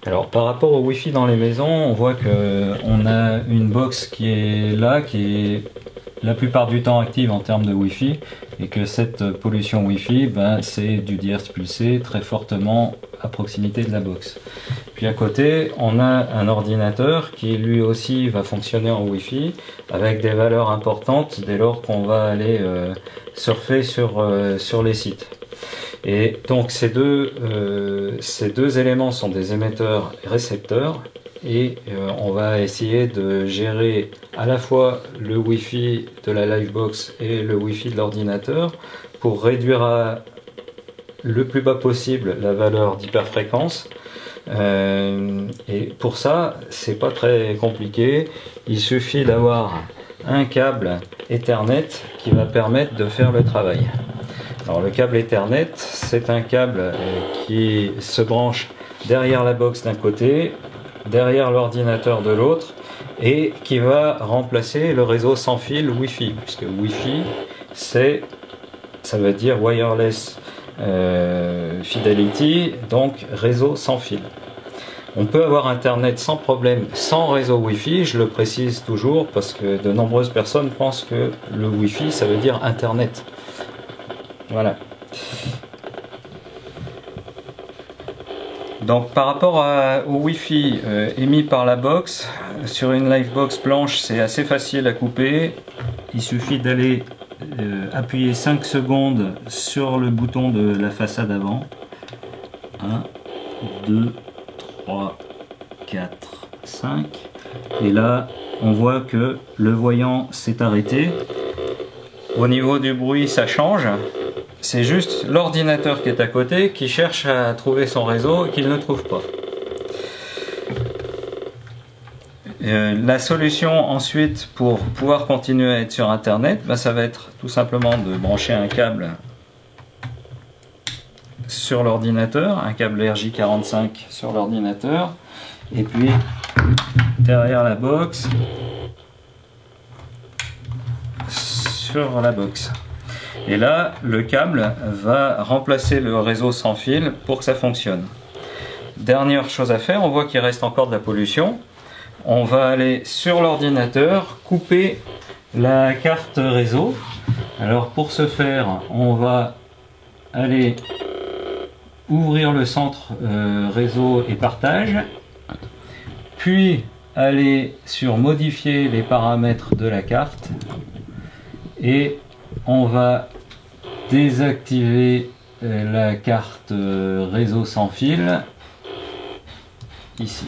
Alors par rapport au Wi-Fi dans les maisons, on voit qu'on a une box qui est là, qui est la plupart du temps active en termes de Wi-Fi, et que cette pollution Wi-Fi, ben, c'est du dihertz pulsé très fortement à proximité de la box. Puis à côté, on a un ordinateur qui lui aussi va fonctionner en Wi-Fi avec des valeurs importantes dès lors qu'on va aller surfer sur les sites. Et donc ces deux éléments sont des émetteurs et récepteurs, et on va essayer de gérer à la fois le Wi-Fi de la Livebox et le Wi-Fi de l'ordinateur pour réduire le plus bas possible la valeur d'hyperfréquence. Et pour ça, c'est pas très compliqué. Il suffit d'avoir un câble Ethernet qui va permettre de faire le travail. Alors le câble Ethernet, c'est un câble qui se branche derrière la box d'un côté, derrière l'ordinateur de l'autre, et qui va remplacer le réseau sans fil Wi-Fi, puisque Wi-Fi, ça veut dire Wireless Fidelity, donc réseau sans fil. On peut avoir Internet sans problème, sans réseau Wi-Fi, je le précise toujours, parce que de nombreuses personnes pensent que le Wi-Fi, ça veut dire Internet. Voilà. Donc par rapport au Wi-Fi émis par la box, sur une Livebox blanche, c'est assez facile à couper. Il suffit d'aller appuyer 5 secondes sur le bouton de la façade avant. 1, 2, 3, 4, 5. Et là, on voit que le voyant s'est arrêté. Au niveau du bruit, ça change. C'est juste l'ordinateur qui est à côté qui cherche à trouver son réseau et qu'il ne trouve pas. La solution ensuite pour pouvoir continuer à être sur Internet, ben, ça va être tout simplement de brancher un câble sur l'ordinateur, un câble RJ45 sur l'ordinateur, et puis derrière la box, sur la box. Et là, le câble va remplacer le réseau sans fil pour que ça fonctionne. Dernière chose à faire, on voit qu'il reste encore de la pollution. On va aller sur l'ordinateur, couper la carte réseau. Alors pour ce faire, on va aller ouvrir le centre réseau et partage, puis aller sur modifier les paramètres de la carte, et on va désactiver la carte réseau sans fil ici.